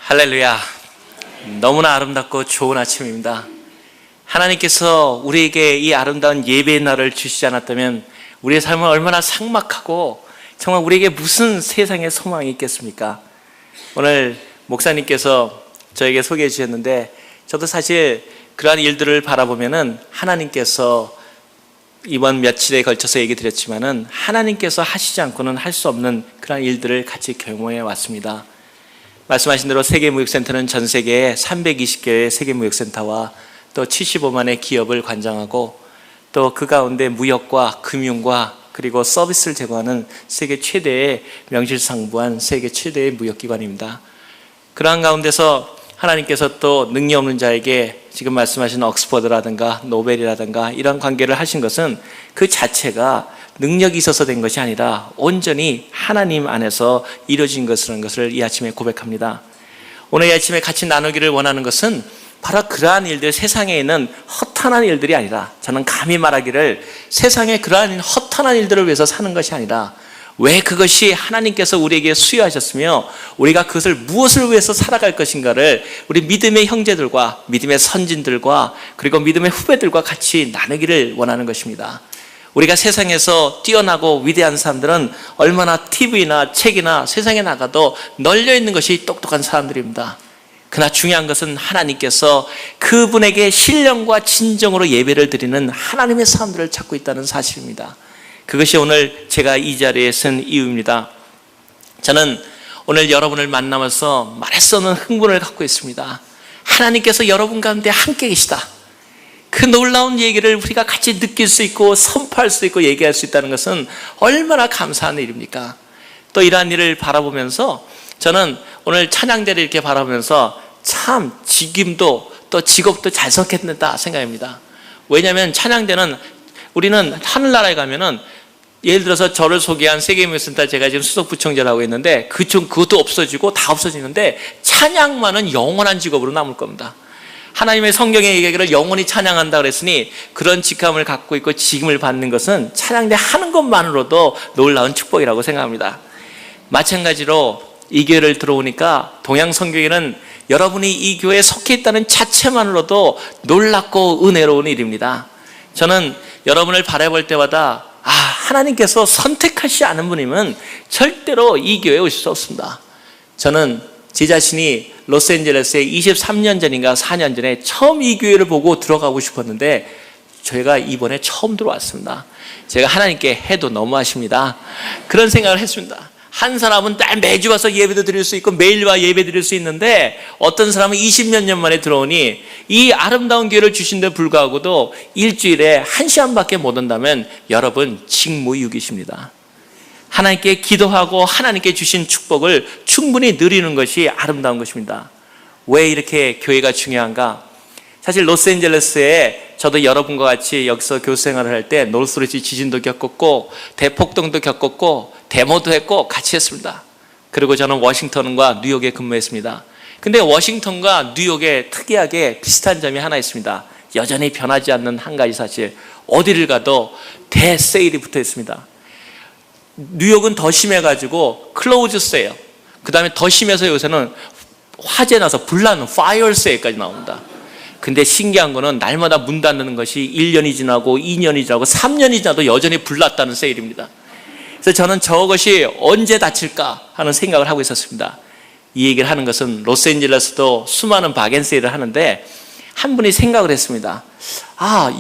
할렐루야. 너무나 아름답고 좋은 아침입니다. 하나님께서 우리에게 이 아름다운 예배의 날을 주시지 않았다면 우리의 삶은 얼마나 삭막하고 정말 우리에게 무슨 세상의 소망이 있겠습니까? 오늘 목사님께서 저에게 소개해 주셨는데 저도 사실 그러한 일들을 바라보면은 하나님께서 이번 며칠에 걸쳐서 얘기 드렸지만은 하나님께서 하시지 않고는 할 수 없는 그러한 일들을 같이 경험해 왔습니다. 말씀하신 대로 세계무역센터는 전 세계에 320개의 세계무역센터와 또 75만의 기업을 관장하고 또 그 가운데 무역과 금융과 그리고 서비스를 제공하는 세계 최대의 명실상부한 세계 최대의 무역기관입니다. 그러한 가운데서 하나님께서 또 능력 없는 자에게 지금 말씀하신 옥스퍼드라든가 노벨이라든가 이런 관계를 하신 것은 그 자체가 능력이 있어서 된 것이 아니라 온전히 하나님 안에서 이루어진 것이라는 것을 이 아침에 고백합니다. 오늘 이 아침에 같이 나누기를 원하는 것은 바로 그러한 일들, 세상에 있는 허탄한 일들이 아니라, 저는 감히 말하기를 세상에 그러한 허탄한 일들을 위해서 사는 것이 아니라 왜 그것이 하나님께서 우리에게 수여하셨으며 우리가 그것을 무엇을 위해서 살아갈 것인가를 우리 믿음의 형제들과 믿음의 선진들과 그리고 믿음의 후배들과 같이 나누기를 원하는 것입니다. 우리가 세상에서 뛰어나고 위대한 사람들은 얼마나 TV나 책이나 세상에 나가도 널려있는 것이 똑똑한 사람들입니다. 그러나 중요한 것은 하나님께서 그분에게 신령과 진정으로 예배를 드리는 하나님의 사람들을 찾고 있다는 사실입니다. 그것이 오늘 제가 이 자리에 쓴 이유입니다. 저는 오늘 여러분을 만나면서 말할 수 없는 흥분을 갖고 있습니다. 하나님께서 여러분 가운데 함께 계시다. 그 놀라운 얘기를 우리가 같이 느낄 수 있고 선포할 수 있고 얘기할 수 있다는 것은 얼마나 감사한 일입니까? 또 이러한 일을 바라보면서 저는 오늘 찬양대를 이렇게 바라보면서 참 직임도 또 직업도 잘 선택했다 생각합니다. 왜냐하면 찬양대는 우리는 하늘나라에 가면은 예를 들어서 저를 소개한 세계무역센터 제가 지금 수석부총재를 하고 있는데 그것도 없어지고 다 없어지는데 찬양만은 영원한 직업으로 남을 겁니다. 하나님의 성경에 얘기하기를 영원히 찬양한다 그랬으니 그런 직함을 갖고 있고 직임을 받는 것은 찬양대 하는 것만으로도 놀라운 축복이라고 생각합니다. 마찬가지로 이 교회를 들어오니까 동양성교회는 여러분이 이 교회에 속해 있다는 자체만으로도 놀랍고 은혜로운 일입니다. 저는 여러분을 바라볼 때마다 하나님께서 선택하시지 않은 분이면 절대로 이 교회에 오실 수 없습니다. 저는 제 자신이 로스앤젤레스에 23년 전인가 4년 전에 처음 이 교회를 보고 들어가고 싶었는데 저희가 이번에 처음 들어왔습니다. 제가 하나님께 해도 너무하십니다. 그런 생각을 했습니다. 한 사람은 매주 와서 예배도 드릴 수 있고 매일 와 예배 드릴 수 있는데 어떤 사람은 20몇 년 만에 들어오니 이 아름다운 기회를 주신 데 불구하고도 일주일에 1시간밖에 못 온다면 여러분 직무유기십니다. 하나님께 기도하고 하나님께 주신 축복을 충분히 누리는 것이 아름다운 것입니다. 왜 이렇게 교회가 중요한가? 사실 로스앤젤레스에 저도 여러분과 같이 여기서 교수 생활을 할 때 노스리지 지진도 겪었고 대폭동도 겪었고 데모도 했고 같이 했습니다. 그리고 저는 워싱턴과 뉴욕에 근무했습니다. 근데 워싱턴과 뉴욕에 특이하게 비슷한 점이 하나 있습니다. 여전히 변하지 않는 한 가지 사실, 어디를 가도 대세일이 붙어 있습니다. 뉴욕은 더 심해가지고 클로즈 세일, 그 다음에 더 심해서 요새는 화재 나서 불나는 파이어 세일까지 나옵니다. 근데 신기한 거는 날마다 문 닫는 것이 1년이 지나고 2년이 지나고 3년이 지나도 여전히 불났다는 세일입니다. 그래서 저는 저것이 언제 닫힐까 하는 생각을 하고 있었습니다. 이 얘기를 하는 것은 로스앤젤레스도 수많은 바겐세일을 하는데 한 분이 생각을 했습니다.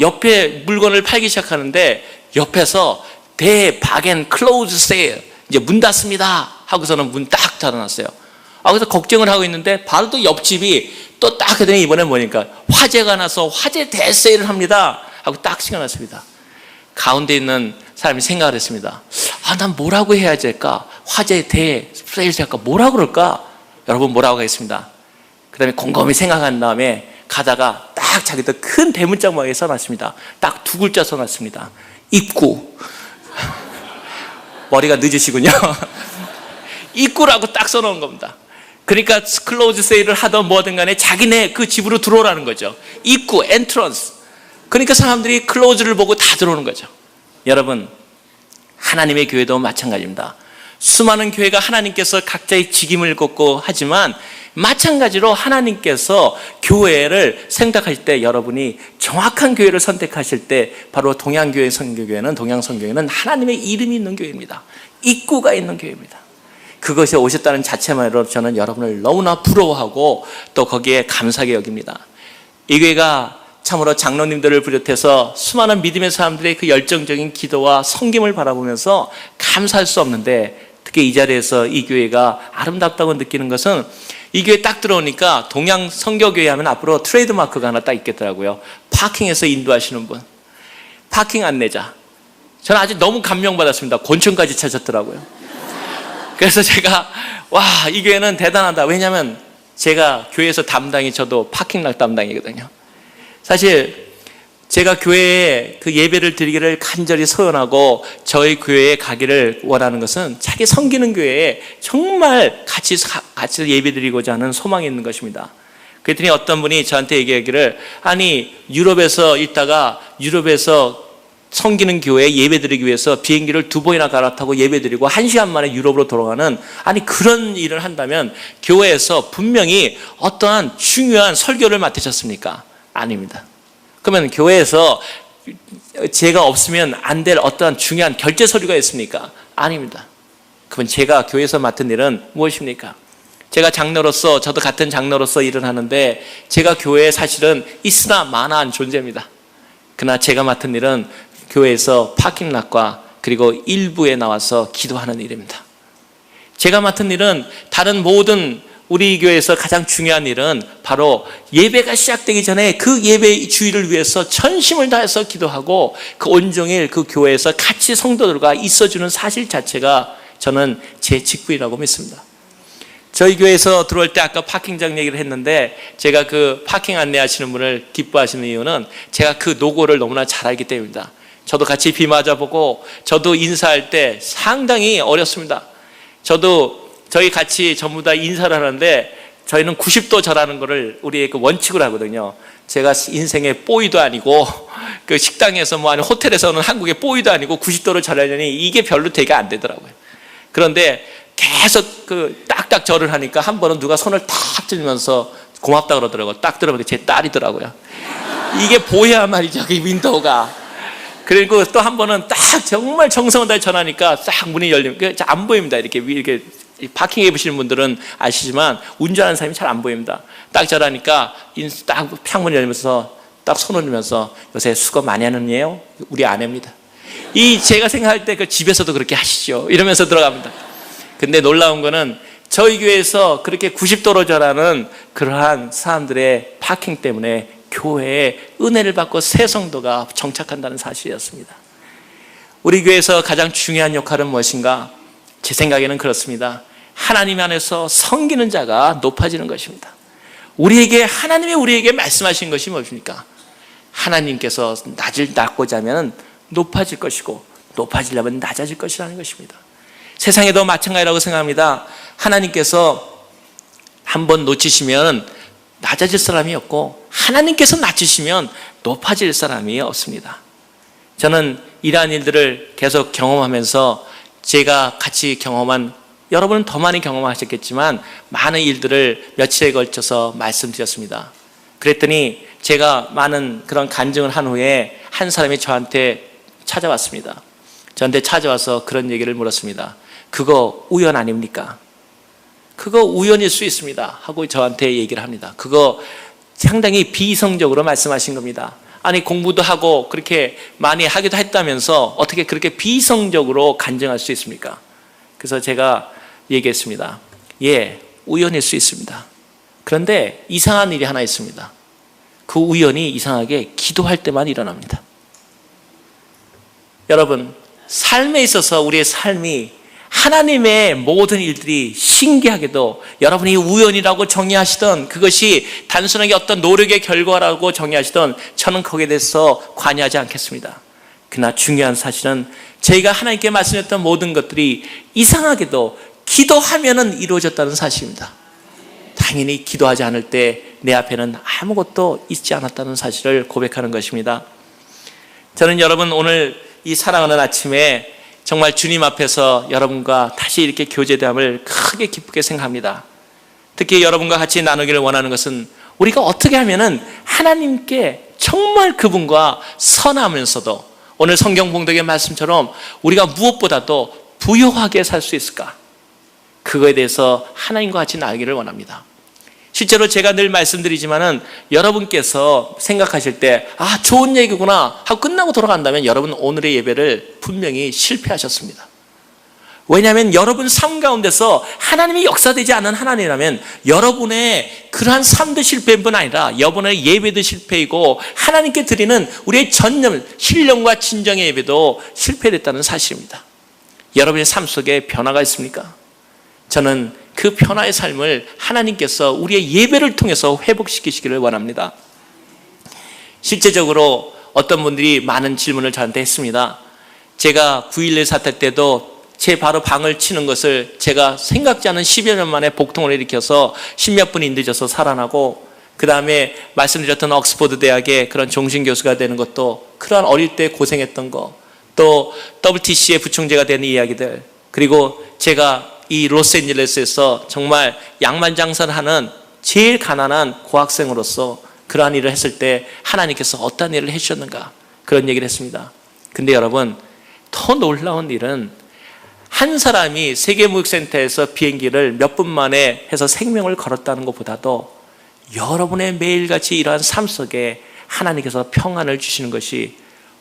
옆에 물건을 팔기 시작하는데 옆에서 대바겐 클로즈 세일, 이제 문 닫습니다 하고서는 문 딱 닫아놨어요. 그래서 걱정을 하고 있는데 바로 또 옆집이 또 딱 그더니 이번에 뭐니까 화재가 나서 화재 대세일을 합니다 하고 딱 시켜놨습니다. 가운데 있는 사람이 생각을 했습니다. 난 뭐라고 해야 될까? 화재 대세일 할까? 뭐라고 그럴까? 여러분 뭐라고 하겠습니다. 그 다음에 곰곰이 생각한 다음에 가다가 딱 자기도 큰 대문짝막에 써놨습니다. 딱 2글자 써놨습니다. 입구. 머리가 늦으시군요. 입구라고 딱 써놓은 겁니다. 그러니까 클로즈 세일을 하든 뭐든 간에 자기네 그 집으로 들어오라는 거죠. 입구, 엔트런스. 그러니까 사람들이 클로즈를 보고 다 들어오는 거죠. 여러분, 하나님의 교회도 마찬가지입니다. 수많은 교회가 하나님께서 각자의 직임을 걷고 하지만 마찬가지로 하나님께서 교회를 선택하실 때 여러분이 정확한 교회를 선택하실 때 바로 동양교회 선교교회는 동양선교회는 하나님의 이름이 있는 교회입니다. 입구가 있는 교회입니다. 그것이 오셨다는 자체만으로 저는 여러분을 너무나 부러워하고 또 거기에 감사하게 여깁니다. 이 교회가 참으로 장로님들을 비롯해서 수많은 믿음의 사람들의 그 열정적인 기도와 섬김을 바라보면서 감사할 수 없는데, 특히 이 자리에서 이 교회가 아름답다고 느끼는 것은 이 교회 딱 들어오니까 동양 선교교회 하면 앞으로 트레이드 마크가 하나 딱 있겠더라고요. 파킹에서 인도하시는 분, 파킹 안내자. 저는 아주 너무 감명받았습니다. 곤충까지 찾았더라고요. 그래서 제가 이 교회는 대단하다. 왜냐하면 제가 교회에서 담당이 저도 파킹락 담당이거든요. 사실 제가 교회에 그 예배를 드리기를 간절히 소원하고 저희 교회에 가기를 원하는 것은 자기 섬기는 교회에 정말 같이 예배 드리고자 하는 소망이 있는 것입니다. 그랬더니 어떤 분이 저한테 얘기하기를, 아니 유럽에서 있다가 유럽에서 섬기는 교회에 예배 드리기 위해서 비행기를 2번이나 갈아타고 예배 드리고 1시간 만에 유럽으로 돌아가는, 아니 그런 일을 한다면 교회에서 분명히 어떠한 중요한 설교를 맡으셨습니까? 아닙니다. 그러면 교회에서 제가 없으면 안 될 어떠한 중요한 결제 서류가 있습니까? 아닙니다. 그러면 제가 교회에서 맡은 일은 무엇입니까? 제가 장로로서, 저도 같은 장로로서 일을 하는데 제가 교회에 사실은 있으나 마나한 존재입니다. 그러나 제가 맡은 일은 교회에서 파킹락과 그리고 일부에 나와서 기도하는 일입니다. 제가 맡은 일은 다른 모든 우리 교회에서 가장 중요한 일은 바로 예배가 시작되기 전에 그 예배 주의를 위해서 전심을 다해서 기도하고 그 온종일 그 교회에서 같이 성도들과 있어주는 사실 자체가 저는 제 직분이라고 믿습니다. 저희 교회에서 들어올 때 아까 파킹장 얘기를 했는데, 제가 그 파킹 안내하시는 분을 기뻐하시는 이유는 제가 그 노고를 너무나 잘 알기 때문입니다. 저도 같이 비 맞아보고 저도 인사할 때 상당히 어렵습니다. 저희 같이 전부 다 인사를 하는데 저희는 90도 절하는 거를 우리의 그 원칙으로 하거든요. 제가 인생의 뽀이도 아니고 그 식당에서 아니 호텔에서는 한국의 뽀이도 아니고 90도를 절하려니 이게 별로 되게 안 되더라고요. 그런데 계속 그 딱딱 절을 하니까 한 번은 누가 손을 탁 들면서 고맙다 그러더라고요. 딱 들어보니까 제 딸이더라고요. 이게 보여야 말이죠, 그 윈도우가. 그리고 또 한 번은 딱 정말 정성을 다해 전하니까 싹 문이 열리면 안 보입니다. 이렇게 파킹 해보시는 분들은 아시지만 운전하는 사람이 잘 안 보입니다. 딱 저라니까 딱 창문이 열리면서 딱 손 올리면서, 요새 수고 많이 하는 예요? 우리 아내입니다. 제가 생각할 때 그 집에서도 그렇게 하시죠. 이러면서 들어갑니다. 근데 놀라운 거는 저희 교회에서 그렇게 90도로 절하는 그러한 사람들의 파킹 때문에 교회에 은혜를 받고 새 성도가 정착한다는 사실이었습니다. 우리 교회에서 가장 중요한 역할은 무엇인가? 제 생각에는 그렇습니다. 하나님 안에서 섬기는 자가 높아지는 것입니다. 하나님이 우리에게 말씀하신 것이 무엇입니까? 하나님께서 낮고자 하면 높아질 것이고 높아지려면 낮아질 것이라는 것입니다. 세상에도 마찬가지라고 생각합니다. 하나님께서 한번 놓치시면 낮아질 사람이 없고 하나님께서 낮추시면 높아질 사람이 없습니다. 저는 이러한 일들을 계속 경험하면서 제가 같이 경험한, 여러분은 더 많이 경험하셨겠지만 많은 일들을 며칠에 걸쳐서 말씀드렸습니다. 그랬더니 제가 많은 그런 간증을 한 후에 한 사람이 저한테 찾아왔습니다. 저한테 찾아와서 그런 얘기를 물었습니다. 그거 우연 아닙니까? 그거 우연일 수 있습니다 하고 저한테 얘기를 합니다. 그거 상당히 비이성적으로 말씀하신 겁니다. 아니 공부도 하고 그렇게 많이 하기도 했다면서 어떻게 그렇게 비이성적으로 간증할 수 있습니까? 그래서 제가 얘기했습니다. 예, 우연일 수 있습니다. 그런데 이상한 일이 하나 있습니다. 그 우연이 이상하게 기도할 때만 일어납니다. 여러분, 삶에 있어서 우리의 삶이 하나님의 모든 일들이 신기하게도 여러분이 우연이라고 정의하시던, 그것이 단순하게 어떤 노력의 결과라고 정의하시던, 저는 거기에 대해서 관여하지 않겠습니다. 그러나 중요한 사실은 저희가 하나님께 말씀했던 모든 것들이 이상하게도 기도하면은 이루어졌다는 사실입니다. 당연히 기도하지 않을 때 내 앞에는 아무것도 있지 않았다는 사실을 고백하는 것입니다. 저는 여러분 오늘 이 사랑하는 아침에 정말 주님 앞에서 여러분과 다시 이렇게 교제됨을 크게 기쁘게 생각합니다. 특히 여러분과 같이 나누기를 원하는 것은 우리가 어떻게 하면은 하나님께 정말 그분과 선하면서도 오늘 성경 봉독의 말씀처럼 우리가 무엇보다도 부요하게 살 수 있을까? 그거에 대해서 하나님과 같이 나누기를 원합니다. 실제로 제가 늘 말씀드리지만은 여러분께서 생각하실 때 좋은 얘기구나 하고 끝나고 돌아간다면 여러분 오늘의 예배를 분명히 실패하셨습니다. 왜냐하면 여러분 삶 가운데서 하나님이 역사되지 않은 하나님이라면 여러분의 그러한 삶도 실패인 뿐 아니라 여러분의 예배도 실패이고 하나님께 드리는 우리의 전념, 신령과 진정의 예배도 실패됐다는 사실입니다. 여러분의 삶 속에 변화가 있습니까? 저는 그 변화의 삶을 하나님께서 우리의 예배를 통해서 회복시키시기를 원합니다. 실제적으로 어떤 분들이 많은 질문을 저한테 했습니다. 제가 9.11 사태 때도 제 바로 방을 치는 것을 제가 생각지 않은 10여 년 만에 복통을 일으켜서 10몇 분이 늦어서 살아나고, 그 다음에 말씀드렸던 옥스퍼드 대학의 그런 종신교수가 되는 것도 그러한 어릴 때 고생했던 거, 또 WTC의 부총재가 되는 이야기들, 그리고 제가 이 로스앤젤레스에서 정말 양만장사를 하는 제일 가난한 고학생으로서 그러한 일을 했을 때 하나님께서 어떤 일을 해주셨는가, 그런 얘기를 했습니다. 근데 여러분, 더 놀라운 일은 한 사람이 세계무역센터에서 비행기를 몇 분 만에 해서 생명을 걸었다는 것보다도 여러분의 매일같이 이러한 삶 속에 하나님께서 평안을 주시는 것이,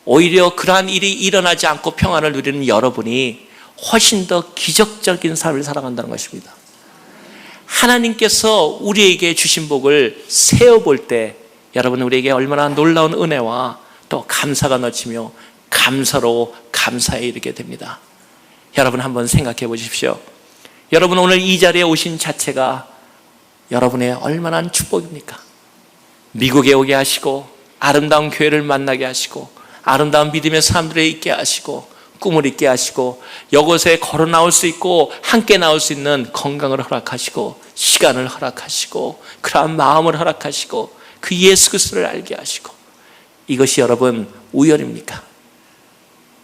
오히려 그러한 일이 일어나지 않고 평안을 누리는 여러분이 훨씬 더 기적적인 삶을 살아간다는 것입니다. 하나님께서 우리에게 주신 복을 세어볼 때 여러분, 우리에게 얼마나 놀라운 은혜와 또 감사가 넘치며 감사로 감사에 이르게 됩니다. 여러분 한번 생각해 보십시오. 여러분 오늘 이 자리에 오신 자체가 여러분의 얼마나 축복입니까? 미국에 오게 하시고 아름다운 교회를 만나게 하시고 아름다운 믿음의 사람들에 있게 하시고 꿈을 있게 하시고 이곳에 걸어 나올 수 있고 함께 나올 수 있는 건강을 허락하시고 시간을 허락하시고 그러한 마음을 허락하시고 그 예수 그리스도를 알게 하시고, 이것이 여러분 우연입니까?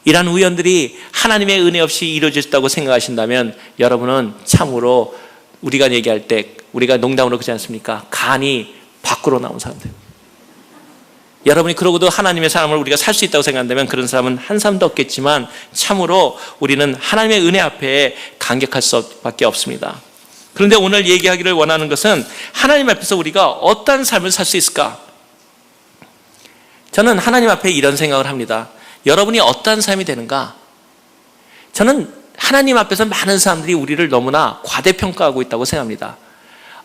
이러한 우연들이 하나님의 은혜 없이 이루어졌다고 생각하신다면 여러분은 참으로 우리가 얘기할 때 우리가 농담으로 그러지 않습니까? 간이 밖으로 나온 사람들. 여러분이 그러고도 하나님의 사람을 우리가 살 수 있다고 생각한다면 그런 사람은 한 사람도 없겠지만 참으로 우리는 하나님의 은혜 앞에 감격할 수밖에 없습니다. 그런데 오늘 얘기하기를 원하는 것은 하나님 앞에서 우리가 어떤 삶을 살 수 있을까? 저는 하나님 앞에 이런 생각을 합니다. 여러분이 어떠한 삶이 되는가? 저는 하나님 앞에서 많은 사람들이 우리를 너무나 과대평가하고 있다고 생각합니다.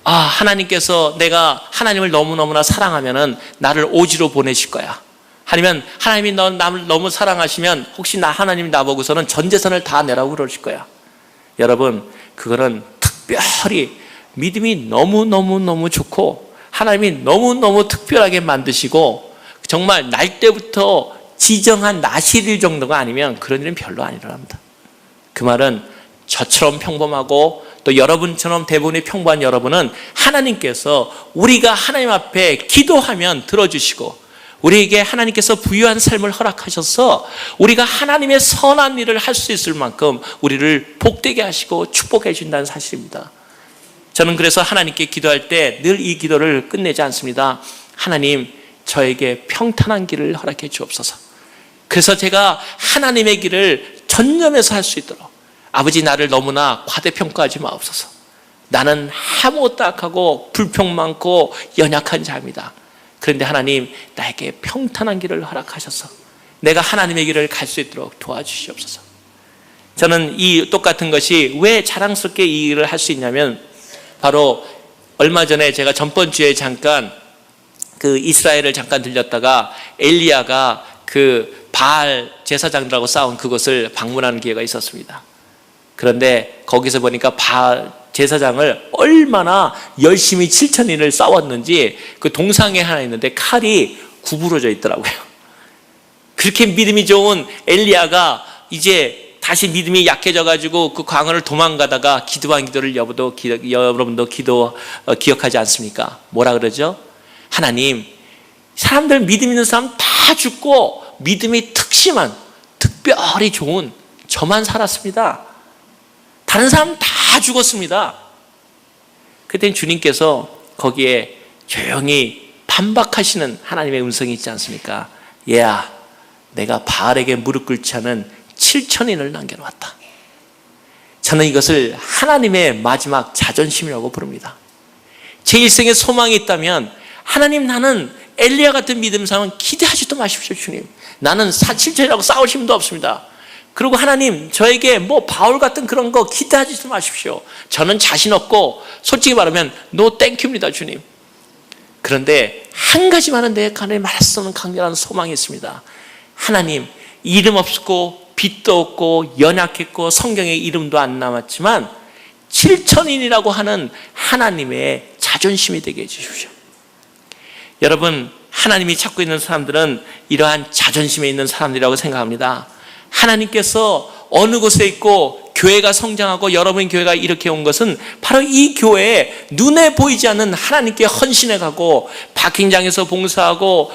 하나님께서 내가 하나님을 너무너무나 사랑하면은 나를 오지로 보내실 거야. 아니면 하나님이 나를 너무 사랑하시면 혹시 하나님이 나보고서는 전 재산을 다 내라고 그러실 거야. 여러분, 그거는 특별히 믿음이 너무너무 좋고 하나님이 너무너무 특별하게 만드시고 정말 날 때부터 지정한 나실일 정도가 아니면 그런 일은 별로 안 일어납니다. 그 말은 저처럼 평범하고 또 여러분처럼 대부분이 평범한 여러분은 하나님께서 우리가 하나님 앞에 기도하면 들어주시고 우리에게 하나님께서 부유한 삶을 허락하셔서 우리가 하나님의 선한 일을 할 수 있을 만큼 우리를 복되게 하시고 축복해 주신다는 사실입니다. 저는 그래서 하나님께 기도할 때 늘 이 기도를 끝내지 않습니다. 하나님, 저에게 평탄한 길을 허락해 주옵소서. 그래서 제가 하나님의 길을 전념해서 할 수 있도록, 아버지 나를 너무나 과대평가하지 마옵소서. 나는 아무것도 악하고 불평 많고 연약한 자입니다. 그런데 하나님, 나에게 평탄한 길을 허락하셔서 내가 하나님의 길을 갈 수 있도록 도와주시옵소서. 저는 이 똑같은 것이 왜 자랑스럽게 이 일을 할 수 있냐면, 바로 얼마 전에 제가 전번 주에 잠깐 그 이스라엘을 잠깐 들렸다가 엘리야가 그 바알 제사장들하고 싸운 그곳을 방문하는 기회가 있었습니다. 그런데 거기서 보니까 바알 제사장을 얼마나 열심히 7,000일을 싸웠는지 그 동상에 하나 있는데 칼이 구부러져 있더라고요. 그렇게 믿음이 좋은 엘리야가 이제 다시 믿음이 약해져가지고 그 광야를 도망가다가 기도한 기도를 여러분도 기억하지 않습니까? 뭐라 그러죠? 하나님, 사람들 믿음 있는 사람 다 죽고 믿음이 특심한 특별히 좋은 저만 살았습니다. 다른 사람 다 죽었습니다. 그때 주님께서 거기에 조용히 반박하시는 하나님의 음성이 있지 않습니까? 얘야, 내가 바알에게 무릎 꿇지 않은 7천인을 남겨놓았다. 저는 이것을 하나님의 마지막 자존심이라고 부릅니다. 제 일생에 소망이 있다면, 하나님, 나는 엘리야 같은 믿음 사람은 기대하지도 마십시오. 주님, 나는 7천이라고 싸울 힘도 없습니다. 그리고 하나님, 저에게 바울 같은 그런 거 기대하지도 마십시오. 저는 자신 없고 솔직히 말하면 노 땡큐입니다. 주님. 그런데 한 가지만은 내 간에 말할 수 없는 강렬한 소망이 있습니다. 하나님, 이름 없고 빛도 없고 연약했고 성경에 이름도 안 남았지만 7천인이라고 하는 하나님의 자존심이 되게 해주십시오. 여러분, 하나님이 찾고 있는 사람들은 이러한 자존심에 있는 사람들이라고 생각합니다. 하나님께서 어느 곳에 있고 교회가 성장하고 여러분의 교회가 이렇게 온 것은 바로 이 교회에 눈에 보이지 않는 하나님께 헌신해 가고 박힌장에서 봉사하고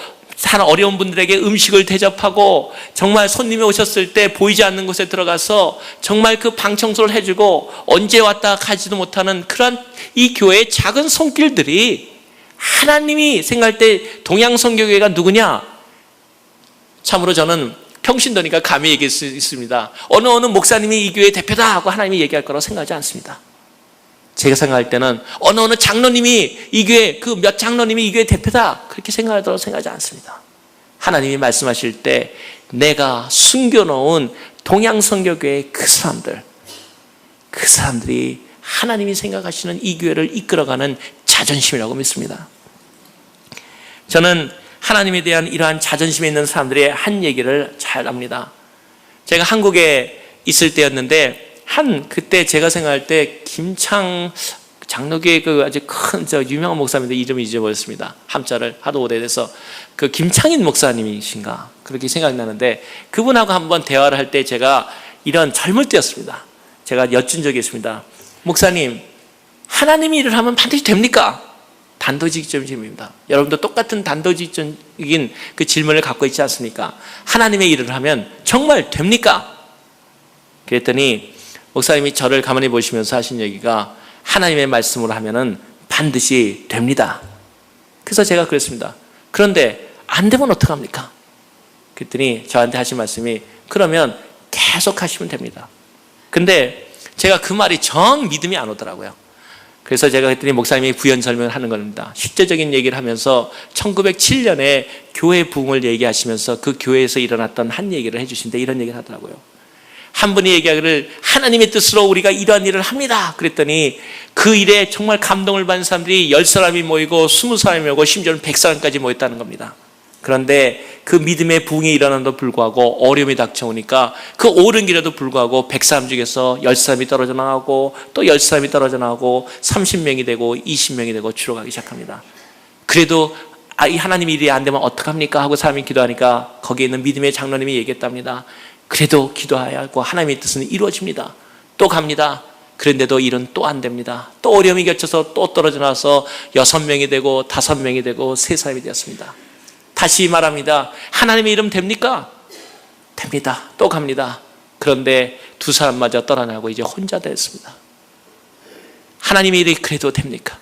어려운 분들에게 음식을 대접하고 정말 손님이 오셨을 때 보이지 않는 곳에 들어가서 정말 그 방 청소를 해주고 언제 왔다 가지도 못하는 그런 이 교회의 작은 손길들이 하나님이 생각할 때 동양선교교회가 누구냐? 참으로 저는 평신도니까 감히 얘기할 수 있습니다. 어느 목사님이 이 교회의 대표다 하고 하나님이 얘기할 거라고 생각하지 않습니다. 제가 생각할 때는 어느 장로님이 이 교회 그 몇 장로님이 이 교회 대표다 그렇게 생각하도록 생각하지 않습니다. 하나님이 말씀하실 때 내가 숨겨놓은 동양선교교회의 그 사람들이 하나님이 생각하시는 이 교회를 이끌어가는 자존심이라고 믿습니다. 저는 하나님에 대한 이러한 자존심에 있는 사람들의 한 얘기를 잘 압니다. 제가 한국에 있을 때였는데 그때 제가 생각할 때 김창 장로교회 그 아주 큰 유명한 목사님인데 이름이 잊어버렸습니다. 함자를 하도 오래돼서 그 김창인 목사님이신가 그렇게 생각이 나는데 그분하고 한번 대화를 할 때 제가 이런 젊을 때였습니다. 제가 여쭌 적이 있습니다. 목사님, 하나님이 일을 하면 반드시 됩니까? 단도직입적인 질문입니다. 여러분도 똑같은 단도직입적인 그 질문을 갖고 있지 않습니까? 하나님의 일을 하면 정말 됩니까? 그랬더니 목사님이 저를 가만히 보시면서 하신 얘기가 하나님의 말씀으로 하면은 반드시 됩니다. 그래서 제가 그랬습니다. 그런데 안 되면 어떡합니까? 그랬더니 저한테 하신 말씀이 그러면 계속 하시면 됩니다. 근데 제가 그 말이 정 믿음이 안 오더라고요. 그래서 제가 그랬더니 목사님이 부연 설명을 하는 겁니다. 실제적인 얘기를 하면서 1907년에 교회 부흥을 얘기하시면서 그 교회에서 일어났던 한 얘기를 해주신데 이런 얘기를 하더라고요. 한 분이 얘기하기를 하나님의 뜻으로 우리가 이러한 일을 합니다. 그랬더니 그 일에 정말 감동을 받는 사람들이 10사람이 모이고 20사람이 모이고 심지어는 100사람까지 모였다는 겁니다. 그런데 그 믿음의 부흥이 일어난데도 불구하고 어려움이 닥쳐오니까 그 오른 길에도 불구하고 100사람 중에서 10사람이 떨어져 나가고 또 10사람이 떨어져 나가고 30명이 되고 20명이 되고 줄어가기 시작합니다. 그래도 이 하나님 일이 안 되면 어떡합니까? 하고 사람이 기도하니까 거기에 있는 믿음의 장로님이 얘기했답니다. 그래도 기도해야 하고 하나님의 뜻은 이루어집니다. 또 갑니다. 그런데도 일은 또 안 됩니다. 또 어려움이 겹쳐서 또 떨어져 나와서 6명이 되고 5명이 되고 3사람이 되었습니다. 다시 말합니다. 하나님의 이름 됩니까? 됩니다. 또 갑니다. 그런데 2사람마저 떠나나고 이제 혼자 됐습니다. 하나님의 일이 그래도 됩니까?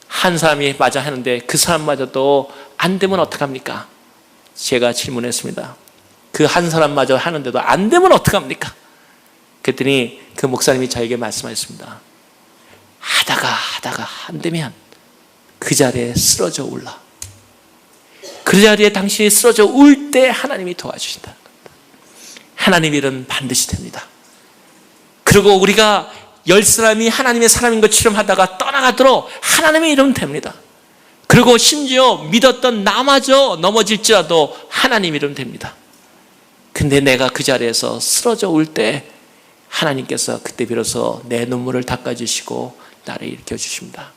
한 사람이 맞아 하는데 그 사람마저도 안 되면 어떡합니까? 제가 질문했습니다. 그 한 사람마저 하는데도 안 되면 어떡합니까? 그랬더니 그 목사님이 저에게 말씀하셨습니다. 하다가 안 되면 그 자리에 쓰러져 올라. 그 자리에 당신이 쓰러져 울 때 하나님이 도와주신다. 하나님 일은 반드시 됩니다. 그리고 우리가 10사람이 하나님의 사람인 것처럼 하다가 떠나가도록 하나님의 이름은 됩니다. 그리고 심지어 믿었던 나마저 넘어질지라도 하나님 이름 됩니다. 근데 내가 그 자리에서 쓰러져 울 때 하나님께서 그때 비로소 내 눈물을 닦아주시고 나를 일으켜주십니다.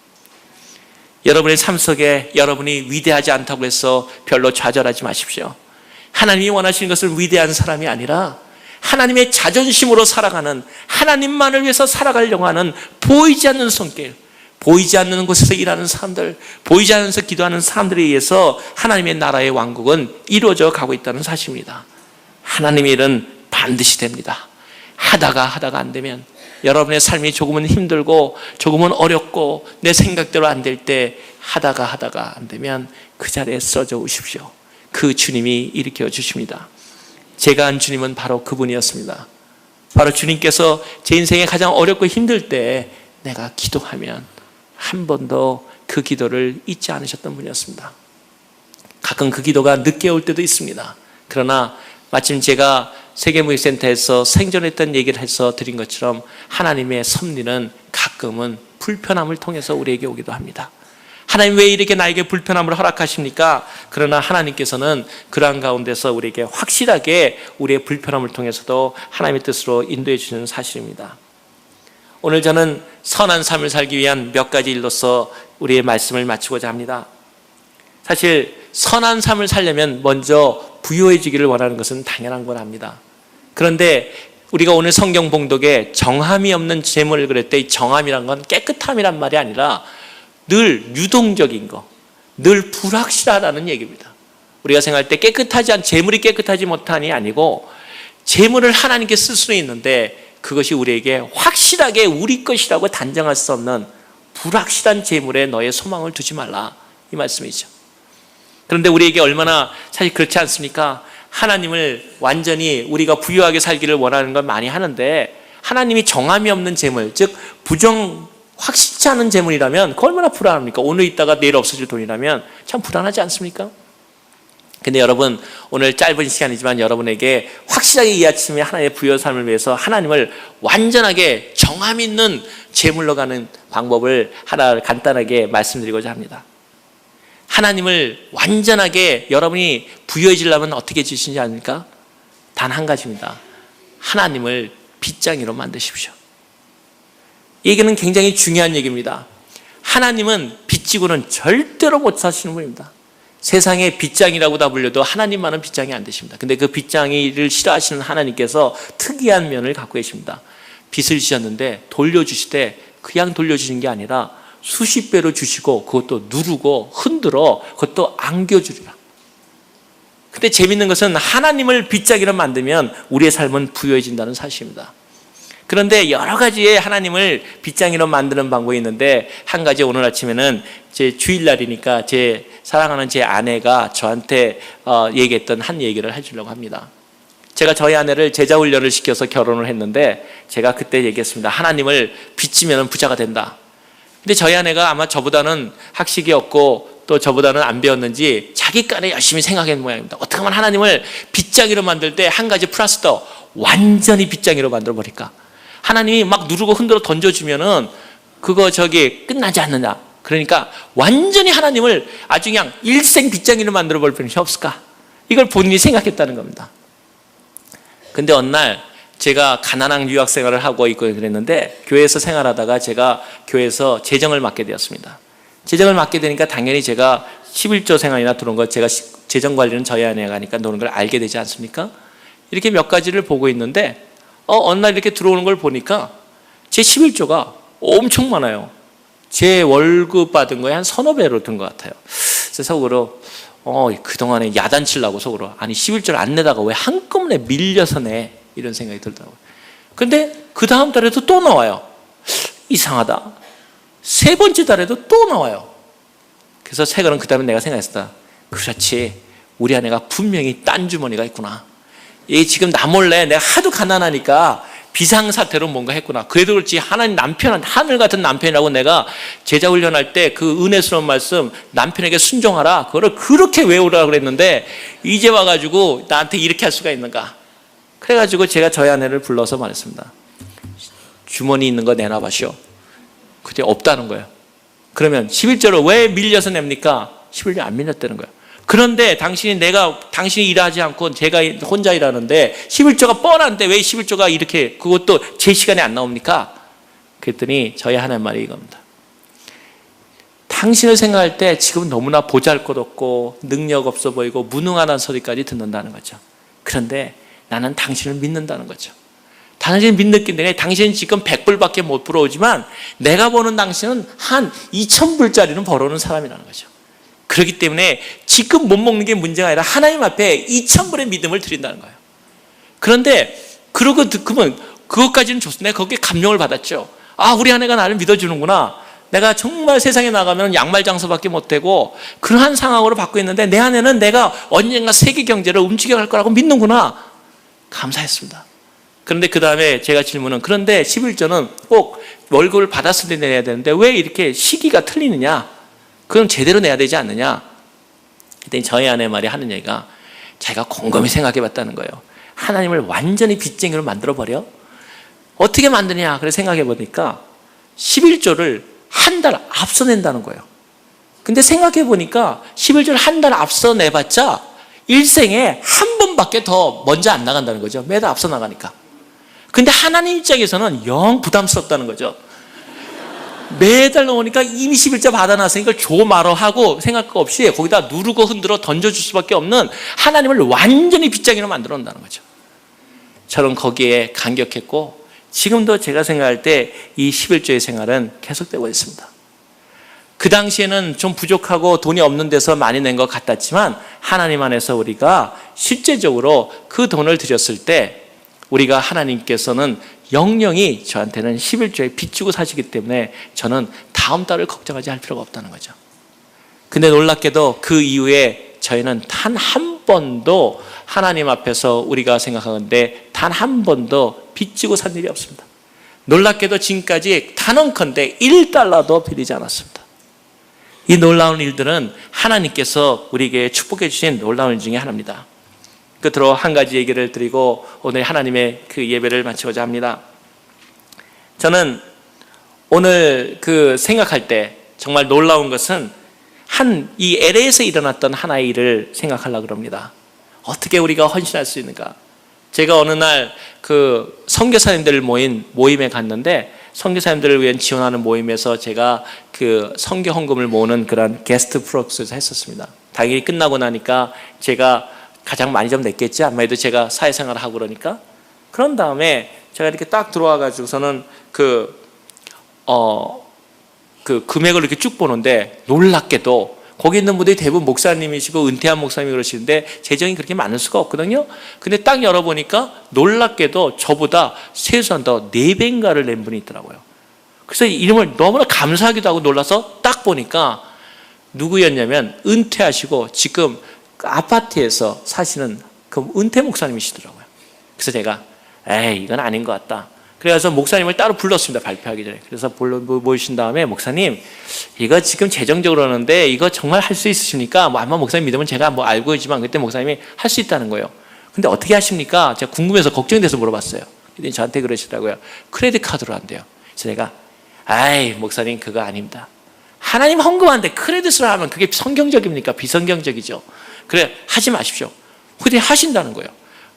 여러분의 삶 속에 여러분이 위대하지 않다고 해서 별로 좌절하지 마십시오. 하나님이 원하시는 것은 위대한 사람이 아니라 하나님의 자존심으로 살아가는, 하나님만을 위해서 살아가려고 하는 보이지 않는 손길, 보이지 않는 곳에서 일하는 사람들, 보이지 않으면서 기도하는 사람들에 의해서 하나님의 나라의 왕국은 이루어져 가고 있다는 사실입니다. 하나님의 일은 반드시 됩니다. 하다가 안 되면, 여러분의 삶이 조금은 힘들고 조금은 어렵고 내 생각대로 안 될 때 하다가 안 되면 그 자리에 쓰러져 오십시오. 그 주님이 일으켜 주십니다. 제가 한 주님은 바로 그분이었습니다. 바로 주님께서 제 인생에 가장 어렵고 힘들 때 내가 기도하면 한 번도 그 기도를 잊지 않으셨던 분이었습니다. 가끔 그 기도가 늦게 올 때도 있습니다. 그러나 마침 제가 세계무역센터에서 생존했던 얘기를 해서 드린 것처럼 하나님의 섭리는 가끔은 불편함을 통해서 우리에게 오기도 합니다. 하나님 왜 이렇게 나에게 불편함을 허락하십니까? 그러나 하나님께서는 그러한 가운데서 우리에게 확실하게 우리의 불편함을 통해서도 하나님의 뜻으로 인도해 주시는 사실입니다. 오늘 저는 선한 삶을 살기 위한 몇 가지 일로서 우리의 말씀을 마치고자 합니다. 사실 선한 삶을 살려면 먼저 부유해지기를 원하는 것은 당연한 건 압니다. 그런데 우리가 오늘 성경 봉독에 정함이 없는 재물을 그릴 때 이 정함이란 건 깨끗함이란 말이 아니라 늘 유동적인 거, 늘 불확실하다는 얘기입니다. 우리가 생각할 때 깨끗하지 않은 재물이 깨끗하지 못하니 아니고 재물을 하나님께 쓸 수는 있는데 그것이 우리에게 확실하게 우리 것이라고 단정할 수 없는 불확실한 재물에 너의 소망을 두지 말라, 이 말씀이죠. 그런데 우리에게 얼마나 사실 그렇지 않습니까? 하나님을 완전히 우리가 부유하게 살기를 원하는 건 많이 하는데 하나님이 정함이 없는 재물, 즉 확실치 않은 재물이라면 그 얼마나 불안합니까? 오늘 있다가 내일 없어질 돈이라면 참 불안하지 않습니까? 근데 여러분, 오늘 짧은 시간이지만 여러분에게 확실하게 이 아침에 하나님의 부유한 삶을 위해서 하나님을 완전하게 정함 있는 재물로 가는 방법을 하나 간단하게 말씀드리고자 합니다. 하나님을 완전하게 여러분이 부유해지려면 어떻게 주시는지 아닙니까? 단 한 가지입니다. 하나님을 빚쟁이로 만드십시오. 이 얘기는 굉장히 중요한 얘기입니다. 하나님은 빚지고는 절대로 못 사시는 분입니다. 세상에 빚쟁이라고 다 불려도 하나님만은 빚쟁이 안 되십니다. 근데 그 빚쟁이를 싫어하시는 하나님께서 특이한 면을 갖고 계십니다. 빚을 지셨는데 돌려주시되 그냥 돌려주신 게 아니라 수십 배로 주시고 그것도 누르고 흔들어 그것도 안겨주리라. 근데 재밌는 것은 하나님을 빚쟁이로 만들면 우리의 삶은 부유해진다는 사실입니다. 그런데 여러 가지의 하나님을 빚쟁이로 만드는 방법이 있는데 한 가지 오늘 아침에는 제 주일날이니까 제 사랑하는 제 아내가 저한테 얘기했던 한 얘기를 해주려고 합니다. 제가 저희 아내를 제자훈련을 시켜서 결혼을 했는데 제가 그때 얘기했습니다. 하나님을 빚지면 부자가 된다. 근데 저희 아내가 아마 저보다는 학식이 없고 또 저보다는 안 배웠는지 자기간에 열심히 생각한 모양입니다. 어떻게 하면 하나님을 빚쟁이로 만들 때 한 가지 플러스 더 완전히 빚쟁이로 만들어 버릴까? 하나님이 막 누르고 흔들어 던져주면은 그거 끝나지 않느냐. 그러니까 완전히 하나님을 아주 그냥 일생 빚쟁이로 만들어 버릴 필요는 없을까? 이걸 본인이 생각했다는 겁니다. 근데 어느 날 제가 가난한 유학 생활을 하고 있고 그랬는데 교회에서 생활하다가 제가 교회에서 재정을 맡게 되었습니다. 재정을 맡게 되니까 당연히 제가 11조 생활이나 들어온 거 제가 재정 관리는 저희 아내가 하니까 노는 걸 알게 되지 않습니까? 이렇게 몇 가지를 보고 있는데 어느 날 이렇게 들어오는 걸 보니까 제 11조가 엄청 많아요. 제 월급 받은 거에 한 서너 배로 든 것 같아요. 그래서 속으로 그동안에 야단치려고 속으로 아니 11조를 안 내다가 왜 한꺼번에 밀려서 내 이런 생각이 들더라고요. 근데 그 다음 달에도 또 나와요. 이상하다. 세 번째 달에도 또 나와요. 그래서 새거는 그 다음에 내가 생각했다. 그렇지, 우리 아내가 분명히 딴 주머니가 있구나. 얘 지금 나 몰래 내가 하도 가난하니까 비상사태로 뭔가 했구나. 그래도 그렇지 하나님 남편은 하늘 같은 남편이라고 내가 제자훈련할 때 그 은혜스러운 말씀 남편에게 순종하라 그거를 그렇게 외우라고 그랬는데 이제 와가지고 나한테 이렇게 할 수가 있는가. 그래가지고 제가 저희 아내를 불러서 말했습니다. 주머니 있는 거 내놔봐시오. 그때 없다는 거예요. 그러면 11조를 왜 밀려서 냅니까? 11조 안 밀렸다는 거예요. 그런데 당신이 일하지 않고 제가 혼자 일하는데 11조가 뻔한데 왜 11조가 이렇게 그것도 제 시간에 안 나옵니까? 그랬더니 저희 하나님 말이 이겁니다. 당신을 생각할 때 지금 너무나 보잘것없고 능력 없어 보이고 무능하다는 소리까지 듣는다는 거죠. 그런데 나는 당신을 믿는다는 거죠. 당신을 믿는 게 당신은 지금 100불밖에 못 벌어오지만 내가 버는 당신은 한 2000불짜리는 벌어오는 사람이라는 거죠. 그렇기 때문에 지금 못 먹는 게 문제가 아니라 하나님 앞에 2000불의 믿음을 드린다는 거예요. 그런데 그러고 그러면 그것까지는 좋습니다. 내가 거기에 감명을 받았죠. 아, 우리 아내가 나를 믿어주는구나. 내가 정말 세상에 나가면 양말 장사밖에 못되고 그러한 상황으로 받고 있는데 내 아내는 내가 언젠가 세계 경제를 움직여갈 거라고 믿는구나. 감사했습니다. 그런데 그 다음에 제가 질문은, 그런데 11조는 꼭 월급을 받았을 때 내야 되는데 왜 이렇게 시기가 틀리느냐? 그건 제대로 내야 되지 않느냐? 그때 저희 아내 말이 하는 얘기가, 자기가 곰곰이 생각해 봤다는 거예요. 하나님을 완전히 빚쟁이로 만들어버려? 어떻게 만드냐? 그래서 생각해 보니까 11조를 한 달 앞서 낸다는 거예요. 근데 생각해 보니까 11조를 한 달 앞서 내봤자 일생에 한 번밖에 더 먼저 안 나간다는 거죠. 매달 앞서 나가니까. 근데 하나님 입장에서는 영 부담스럽다는 거죠. 매달 나오니까 이미 11조 받아놨으니까 줘 말어 하고 생각 없이 거기다 누르고 흔들어 던져줄 수밖에 없는 하나님을 완전히 빚쟁이로 만들어 놓는다는 거죠. 저는 거기에 감격했고, 지금도 제가 생각할 때 이 11조의 생활은 계속되고 있습니다. 그 당시에는 좀 부족하고 돈이 없는 데서 많이 낸 것 같았지만 하나님 안에서 우리가 실제적으로 그 돈을 드렸을 때 우리가 하나님께서는 영영이 저한테는 11조에 빚주고 사시기 때문에 저는 다음 달을 걱정하지 할 필요가 없다는 거죠. 근데 놀랍게도 그 이후에 저희는 단 한 번도 하나님 앞에서 우리가 생각하는데 단 한 번도 빚지고 산 일이 없습니다. 놀랍게도 지금까지 단언컨대 1달러도 빌리지 않았습니다. 이 놀라운 일들은 하나님께서 우리에게 축복해 주신 놀라운 일 중에 하나입니다. 끝으로 한 가지 얘기를 드리고 오늘 하나님의 그 예배를 마치고자 합니다. 저는 오늘 그 생각할 때 정말 놀라운 것은 이 LA에서 일어났던 하나의 일을 생각하려고 합니다. 어떻게 우리가 헌신할 수 있는가? 제가 어느 날 그 선교사님들 모임에 갔는데 선교사님들을 위한 지원하는 모임에서 제가 그 선교 헌금을 모으는 그런 게스트 프로그램을 했었습니다. 당일이 끝나고 나니까 제가 가장 많이 좀 냈겠지. 아무래도 제가 사회생활을 하고 그러니까. 그런 다음에 제가 이렇게 딱 들어와가지고서는 그 금액을 이렇게 쭉 보는데 놀랍게도 거기 있는 분들이 대부분 목사님이시고 은퇴한 목사님이 그러시는데 재정이 그렇게 많을 수가 없거든요. 근데 딱 열어보니까 놀랍게도 저보다 세수한 더 4배인가를 낸 분이 있더라고요. 그래서 이름을 너무나 감사하기도 하고 놀라서 딱 보니까 누구였냐면 은퇴하시고 지금 그 아파트에서 사시는 그 은퇴 목사님이시더라고요. 그래서 제가 에이 이건 아닌 것 같다. 그래서 목사님을 따로 불렀습니다. 발표하기 전에. 그래서 모이신 다음에 목사님 이거 지금 재정적으로 하는데 이거 정말 할 수 있으십니까? 아마 목사님 믿으면 제가 알고 있지만 그때 목사님이 할 수 있다는 거예요. 근데 어떻게 하십니까? 제가 궁금해서 걱정이 돼서 물어봤어요. 그랬더니 저한테 그러시더라고요. 크레딧 카드로 한대요. 그래서 내가 아이 목사님 그거 아닙니다. 하나님 헌금하는데 크레딧으로 하면 그게 성경적입니까? 비성경적이죠. 그래 하지 마십시오. 그때 하신다는 거예요.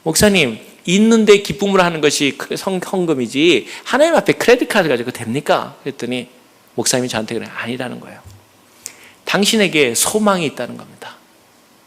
목사님 있는데 기쁨으로 하는 것이 헌금이지 하나님 앞에 크레딧 카드 가지고 됩니까? 그랬더니 목사님이 저한테 그래 아니라는 거예요. 당신에게 소망이 있다는 겁니다.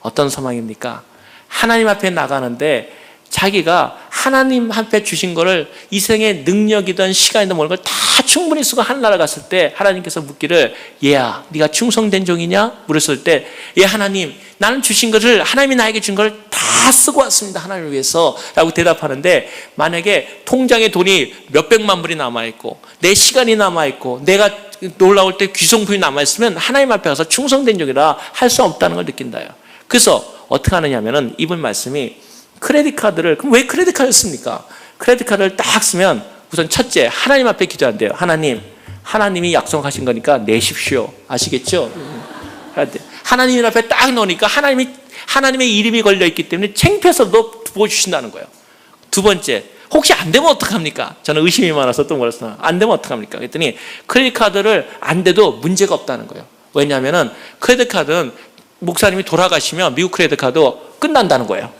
어떤 소망입니까? 하나님 앞에 나가는데 자기가 하나님 앞에 주신 거를 이 생의 능력이든 시간이든 모든 걸 다 충분히 쓰고 하늘나라 갔을 때 하나님께서 묻기를 얘야 네가 충성된 종이냐? 물었을 때 예 하나님 나는 주신 것을 하나님이 나에게 준 걸 다 쓰고 왔습니다. 하나님을 위해서 라고 대답하는데 만약에 통장에 돈이 몇백만 불이 남아있고 내 시간이 남아있고 내가 놀라울 때 귀성품이 남아있으면 하나님 앞에 가서 충성된 종이라 할 수 없다는 걸 느낀다요. 그래서 어떻게 하느냐 하면은 이분 말씀이 크레딧 카드를 그럼 왜 크레딧 카드를 씁니까? 크레딧 카드를 딱 쓰면 우선 첫째 하나님 앞에 기도한대요. 하나님이 약속하신 거니까 내십시오. 아시겠죠? 하나님 앞에 딱 넣으니까 하나님의 이름이 걸려있기 때문에 창피해서도 부어주신다는 거예요. 두 번째, 혹시 안 되면 어떡합니까? 저는 의심이 많아서 또 뭐랬어요? 안 되면 어떡합니까? 그랬더니 크레딧 카드를 안 돼도 문제가 없다는 거예요. 왜냐하면 크레딧 카드는 목사님이 돌아가시면 미국 크레딧 카드 끝난다는 거예요.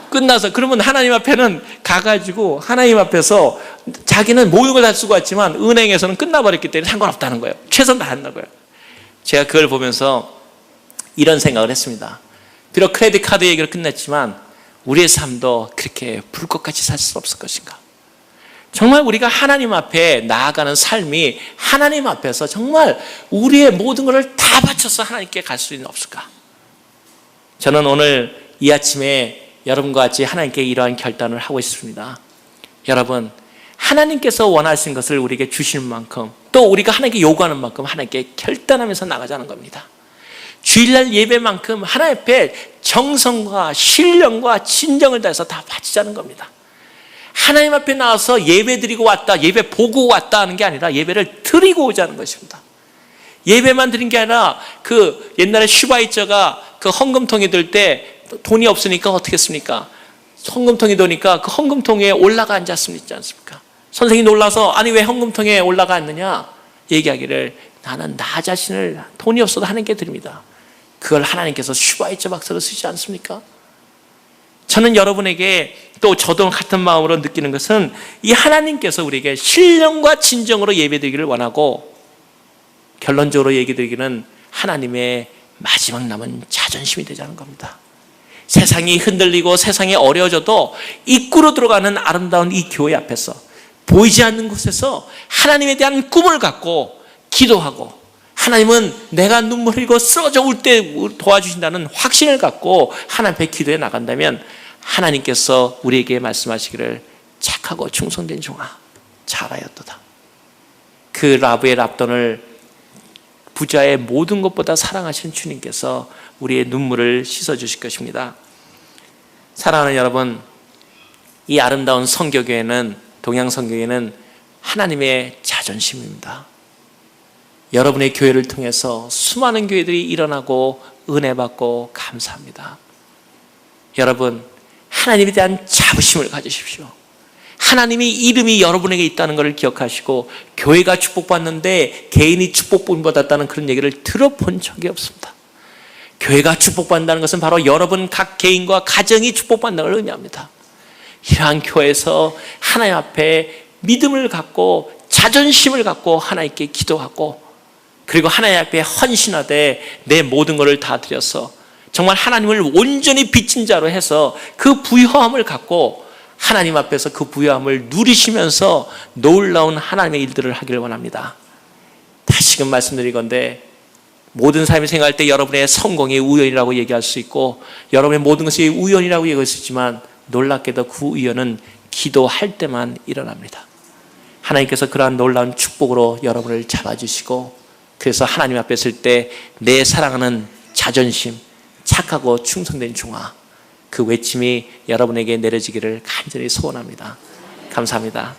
끝나서 그러면 하나님 앞에는 가가지고 하나님 앞에서 자기는 모든 걸 다 쓰고 왔지만 은행에서는 끝나버렸기 때문에 상관없다는 거예요. 최선 다한다고요. 제가 그걸 보면서 이런 생각을 했습니다. 비록 크레딧 카드 얘기를 끝냈지만 우리의 삶도 그렇게 불꽃같이 살 수 없을 것인가? 정말 우리가 하나님 앞에 나아가는 삶이 하나님 앞에서 정말 우리의 모든 것을 다 바쳐서 하나님께 갈 수 있는 없을까? 저는 오늘 이 아침에 여러분과 같이 하나님께 이러한 결단을 하고 있습니다. 여러분, 하나님께서 원하시는 것을 우리에게 주시는 만큼, 또 우리가 하나님께 요구하는 만큼 하나님께 결단하면서 나가자는 겁니다. 주일날 예배만큼 하나님 앞에 정성과 신령과 진정을 다해서 다 바치자는 겁니다. 하나님 앞에 나와서 예배 드리고 왔다, 예배 보고 왔다 하는 게 아니라 예배를 드리고 오자는 것입니다. 예배만 드린 게 아니라 그 옛날에 슈바이처가 그 헌금통에 들 때 돈이 없으니까 어떻게 했습니까? 헌금통이 도니까 그 헌금통에 올라가 앉았습니까? 않습니까? 선생님이 놀라서 아니 왜 헌금통에 올라가 앉느냐 얘기하기를 나는 나 자신을 돈이 없어도 하나님께 드립니다. 그걸 하나님께서 슈바이처 박사로 쓰지 않습니까? 저는 여러분에게 또 저도 같은 마음으로 느끼는 것은 이 하나님께서 우리에게 신령과 진정으로 예배드리기를 원하고, 결론적으로 얘기드리기는 하나님의 마지막 남은 자존심이 되자는 겁니다. 세상이 흔들리고 세상이 어려워져도 입구로 들어가는 아름다운 이 교회 앞에서, 보이지 않는 곳에서 하나님에 대한 꿈을 갖고 기도하고, 하나님은 내가 눈물 흘리고 쓰러져 올 때 도와주신다는 확신을 갖고 하나님 앞에 기도해 나간다면 하나님께서 우리에게 말씀하시기를 착하고 충성된 종아 잘하였도다. 그 라브의 랍돈을 부자의 모든 것보다 사랑하시는 주님께서 우리의 눈물을 씻어주실 것입니다. 사랑하는 여러분, 이 아름다운 성교교회는, 동양성교회는 하나님의 자존심입니다. 여러분의 교회를 통해서 수많은 교회들이 일어나고 은혜 받고 감사합니다. 여러분, 하나님에 대한 자부심을 가지십시오. 하나님이 이름이 여러분에게 있다는 것을 기억하시고, 교회가 축복받는데 개인이 축복받았다는 그런 얘기를 들어본 적이 없습니다. 교회가 축복받는다는 것은 바로 여러분 각 개인과 가정이 축복받는 걸 의미합니다. 이러한 교회에서 하나님 앞에 믿음을 갖고 자존심을 갖고 하나님께 기도하고, 그리고 하나님 앞에 헌신하되 내 모든 것을 다 드려서 정말 하나님을 온전히 빚진 자로 해서 그 부요함을 갖고 하나님 앞에서 그 부요함을 누리시면서 놀라운 하나님의 일들을 하기를 원합니다. 다시금 말씀드리건대 모든 삶을 생각할 때 여러분의 성공이 우연이라고 얘기할 수 있고, 여러분의 모든 것이 우연이라고 얘기할 수 있지만, 놀랍게도 그 우연은 기도할 때만 일어납니다. 하나님께서 그러한 놀라운 축복으로 여러분을 잡아주시고, 그래서 하나님 앞에 설 때 내 사랑하는 자존심, 착하고 충성된 종아, 그 외침이 여러분에게 내려지기를 간절히 소원합니다. 감사합니다.